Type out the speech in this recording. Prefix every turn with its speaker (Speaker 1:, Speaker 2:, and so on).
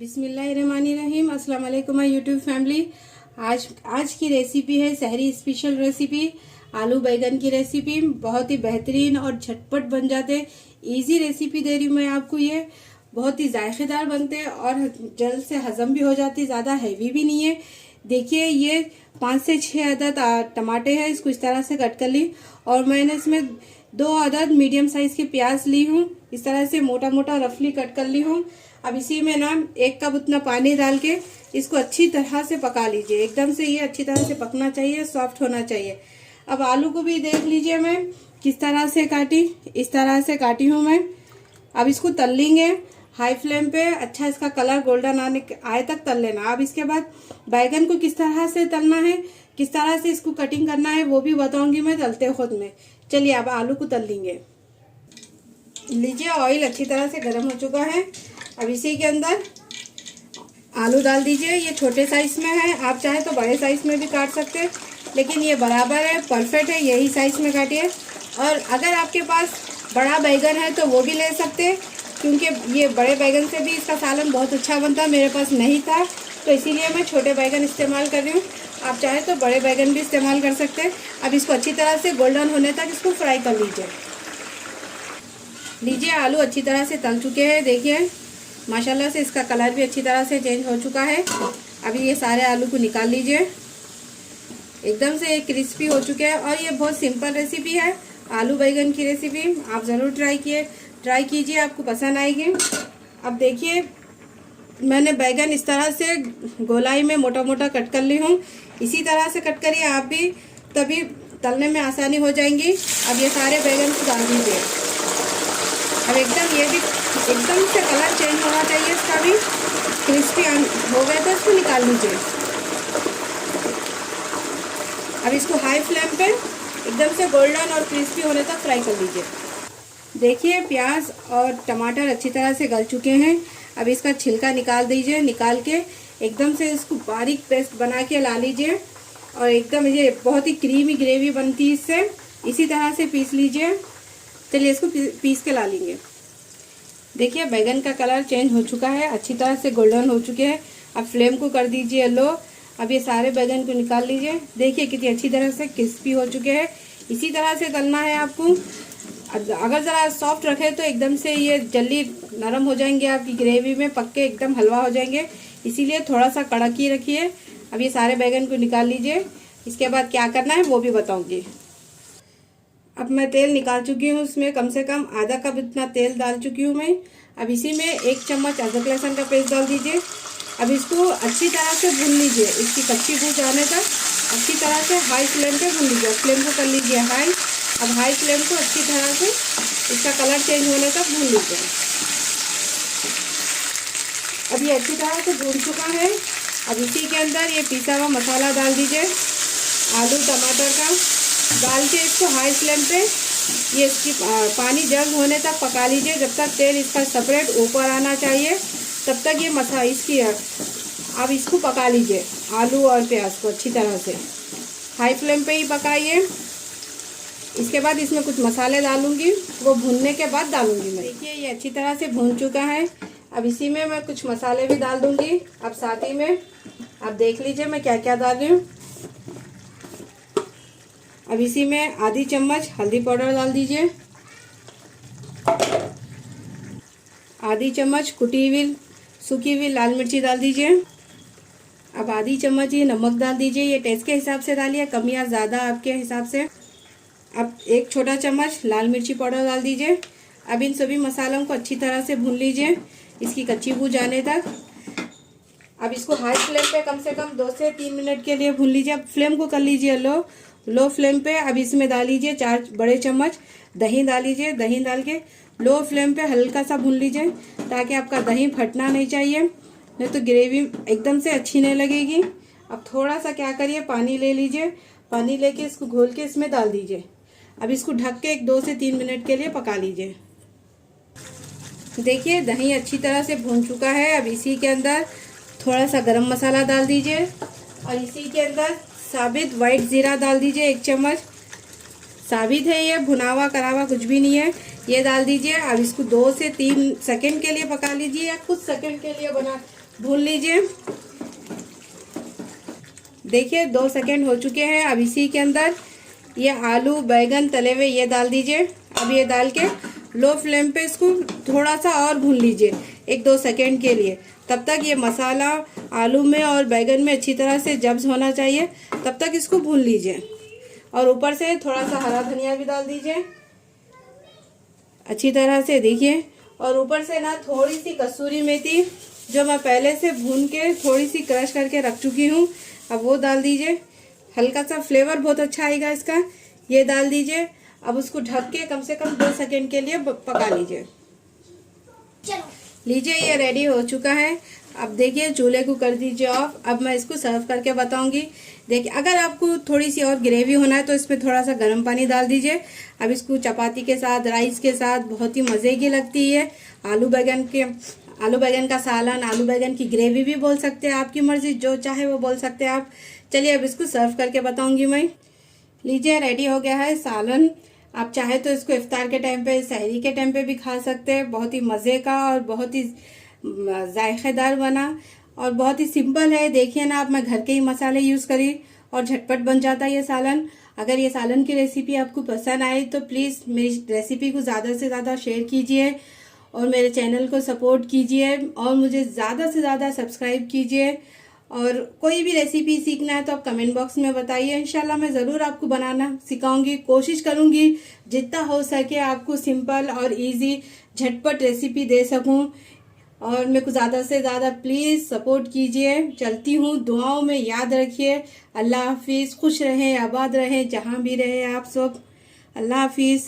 Speaker 1: बिस्मिल्लाहिर्रहमानिर्रहीम। अस्सलाम वालेकुम माय यूट्यूब फैमिली। आज की रेसिपी है सहरी स्पेशल रेसिपी, आलू बैगन की रेसिपी। बहुत ही बेहतरीन और झटपट बन जाते, इजी रेसिपी दे रही हूँ मैं आपको। ये बहुत ही जायकेदार बनते हैं और जल्द से हजम भी हो जाती, ज़्यादा हैवी भी नहीं है। देखिए, ये 5 से 6 अदद टमाटे हैं, इसको इस तरह से कट कर ली। और मैंने इसमें 2 अदद मीडियम साइज के प्याज ली हूँ, इस तरह से मोटा मोटा रफली कट कर ली हूँ। अब इसी में ना 1 कप उतना पानी डाल के इसको अच्छी तरह से पका लीजिए। एकदम से ये अच्छी तरह से पकना चाहिए, सॉफ्ट होना चाहिए। अब आलू को भी देख लीजिए मैं किस तरह से काटी, इस तरह से काटी हूँ मैं। अब इसको तल लेंगे हाई फ्लेम पे, अच्छा इसका कलर गोल्डन आए तक तल लेना। अब इसके बाद बैगन को किस तरह से तलना है, किस तरह से इसको कटिंग करना है, वो भी बताऊंगी मैं तलते खुद में। चलिए अब आलू को तल लेंगे। लीजिए, ऑयल अच्छी तरह से गर्म हो चुका है। अब इसी के अंदर आलू डाल दीजिए। ये छोटे साइज में है, आप चाहे तो बड़े साइज में भी काट सकते हैं, लेकिन ये बराबर है, परफेक्ट है, यही साइज में काटिए। और अगर आपके पास बड़ा बैगन है तो वो भी ले सकते हैं, क्योंकि ये बड़े बैगन से भी इसका सालन बहुत अच्छा बनता है। मेरे पास नहीं था तो इसीलिए मैं छोटे बैगन इस्तेमाल कर रही हूँ। आप चाहे तो बड़े बैगन भी इस्तेमाल कर सकते हैं। अब इसको अच्छी तरह से गोल्डन होने तक इसको फ्राई कर लीजिए। लीजिए, आलू अच्छी तरह से तल चुके हैं। देखिए माशाल्लाह से इसका कलर भी अच्छी तरह से चेंज हो चुका है। अभी ये सारे आलू को निकाल लीजिए। एकदम से ये क्रिस्पी हो चुके हैं। और ये बहुत सिंपल रेसिपी है, आलू बैगन की रेसिपी। आप ज़रूर ट्राई कीजिए, आपको पसंद आएगी। अब देखिए, मैंने बैगन इस तरह से गोलाई में मोटा मोटा कट कर ली हूँ। इसी तरह से कट करिए आप भी, तभी तलने में आसानी हो जाएंगी। अब ये सारे बैगन को डाल दीजिए। अब ये भी एकदम से कलर चेंज होना चाहिए, इसका भी क्रिस्पी हो गए तो इसको निकाल लीजिए। अब इसको हाई फ्लेम पे एकदम से गोल्डन और क्रिस्पी होने तक फ्राई कर लीजिए। देखिए, प्याज और टमाटर अच्छी तरह से गल चुके हैं। अब इसका छिलका निकाल दीजिए। निकाल के एकदम से इसको बारीक पेस्ट बना के ला लीजिए। और एकदम ये बहुत ही क्रीमी ग्रेवी बनती है इससे। इसी तरह से पीस लीजिए। चलिए इसको पीस के ला लेंगे। देखिए, बैगन का कलर चेंज हो चुका है, अच्छी तरह से गोल्डन हो चुके हैं। अब फ्लेम को कर दीजिए लो। अब ये सारे बैगन को निकाल लीजिए। देखिए कितनी अच्छी तरह से क्रिस्पी हो चुके हैं। इसी तरह से तलना है आपको। अगर ज़रा सॉफ्ट रखे तो एकदम से ये जल्दी नरम हो जाएंगे, आपकी ग्रेवी में पक्के एकदम हलवा हो जाएंगे। इसीलिए थोड़ा सा कड़क ही रखिए। अब ये सारे बैगन को निकाल लीजिए। इसके बाद क्या करना है वो भी बताऊँगी। अब मैं तेल निकाल चुकी हूँ, उसमें कम से कम आधा कप इतना तेल डाल चुकी हूँ मैं। अब इसी में 1 चम्मच अदरक लहसुन का पेस्ट डाल दीजिए। अब इसको अच्छी तरह से भून लीजिए, इसकी कच्ची बू जाने तक अच्छी तरह से हाई फ्लेम पे भून लीजिए। फ्लेम को कर लीजिए हाई। अब हाई फ्लेम को अच्छी तरह से इसका कलर चेंज होने तक भून लीजिए। अब ये अच्छी तरह से भून चुका है। अब इसी के अंदर ये पिसा हुआ मसाला डाल दीजिए, आलू टमाटर का डाल के इसको हाई फ्लेम पे ये इसकी पानी गर्म होने तक पका लीजिए। जब तक तेल इसका सेपरेट ऊपर आना चाहिए तब तक ये इसकी अब इसको पका लीजिए, आलू और प्याज को अच्छी तरह से हाई फ्लेम पे ही पकाइए। इसके बाद इसमें कुछ मसाले डालूंगी, वो भूनने के बाद डालूंगी मैं। देखिए, ये अच्छी तरह से भून चुका है। अब इसी में मैं कुछ मसाले भी डाल दूंगी। अब साथ ही में आप देख लीजिए मैं क्या क्या डाल रही हूँ। अब इसी में आधी चम्मच हल्दी पाउडर डाल दीजिए, आधी चम्मच कुटी हुई सूखी हुई लाल मिर्ची डाल दीजिए। अब आधी चम्मच ये नमक डाल दीजिए, ये टेस्ट के हिसाब से डालिए, कम या ज़्यादा आपके हिसाब से। अब 1 छोटा चम्मच लाल मिर्ची पाउडर डाल दीजिए। अब इन सभी मसालों को अच्छी तरह से भून लीजिए, इसकी कच्ची बू जाने तक। अब इसको हाई फ्लेम पे कम से कम 2 से 3 मिनट के लिए भून लीजिए। अब फ्लेम को कर लीजिए लो फ्लेम पे। अब इसमें डाल लीजिए 4 बड़े चम्मच दही डाल लीजिए। दही डाल के लो फ्लेम पे हल्का सा भून लीजिए, ताकि आपका दही फटना नहीं चाहिए, नहीं तो ग्रेवी एकदम से अच्छी नहीं लगेगी। अब थोड़ा सा क्या करिए, पानी ले लीजिए। पानी लेके इसको घोल के इसमें डाल दीजिए। अब इसको ढक के 2 से 3 मिनट के लिए पका लीजिए। देखिए, दही अच्छी तरह से भून चुका है। अब इसी के अंदर थोड़ा सा गरम मसाला डाल दीजिए और इसी के अंदर साबित वाइट ज़ीरा डाल दीजिए 1 चम्मच। साबित है ये, भुनावा करावा कुछ भी नहीं है, ये डाल दीजिए। अब इसको 2 से 3 सेकंड के लिए पका लीजिए या कुछ सेकंड के लिए भून लीजिए। देखिए 2 सेकंड हो चुके हैं। अब इसी के अंदर ये आलू बैगन तले हुए ये डाल दीजिए। अब ये डाल के लो फ्लेम पे इसको थोड़ा सा और भून लीजिए 1-2 सेकंड के लिए। तब तक ये मसाला आलू में और बैगन में अच्छी तरह से जब्स होना चाहिए, तब तक इसको भून लीजिए। और ऊपर से थोड़ा सा हरा धनिया भी डाल दीजिए अच्छी तरह से। देखिए, और ऊपर से ना थोड़ी सी कसूरी मेथी जो मैं पहले से भून के थोड़ी सी क्रश करके रख चुकी हूँ, अब वो डाल दीजिए। हल्का सा फ्लेवर बहुत अच्छा आएगा इसका, ये डाल दीजिए। अब उसको ढक के कम से कम 2 सेकंड के लिए पका लीजिए। लीजिए, ये रेडी हो चुका है। अब देखिए चूल्हे को कर दीजिए ऑफ। अब मैं इसको सर्व करके बताऊंगी। देखिए, अगर आपको थोड़ी सी और ग्रेवी होना है तो इसमें थोड़ा सा गर्म पानी डाल दीजिए। अब इसको चपाती के साथ, राइस के साथ बहुत ही मज़े की लगती है। आलू बैगन का सालन, आलू बैगन की ग्रेवी भी बोल सकते हैं, आपकी मर्जी, जो चाहे वो बोल सकते हैं आप। चलिए अब इसको सर्व करके बताऊंगी मैं। लीजिए, रेडी हो गया है सालन। आप चाहे तो इसको इफ्तार के टाइम पे, सहरी के टाइम पे भी खा सकते हैं। बहुत ही मज़े का और बहुत ही जायकेदार बना और बहुत ही सिंपल है। देखिए ना आप, मैं घर के ही मसाले यूज़ करी और झटपट बन जाता है ये सालन। अगर ये सालन की रेसिपी आपको पसंद आए तो प्लीज़ मेरी रेसिपी को ज़्यादा से ज़्यादा शेयर कीजिए और मेरे चैनल को सपोर्ट कीजिए और मुझे ज़्यादा से ज़्यादा सब्सक्राइब कीजिए। और कोई भी रेसिपी सीखना है तो आप कमेंट बॉक्स में बताइए। इंशाल्लाह मैं ज़रूर आपको बनाना सिखाऊंगी, कोशिश करूंगी जितना हो सके आपको सिंपल और इजी झटपट रेसिपी दे सकूं। और मेरे को ज़्यादा से ज़्यादा प्लीज़ सपोर्ट कीजिए। चलती हूँ, दुआओं में याद रखिए। अल्लाह हाफिज़। खुश रहें, आबाद रहें, जहाँ भी रहें आप सब। अल्लाह हाफिज़।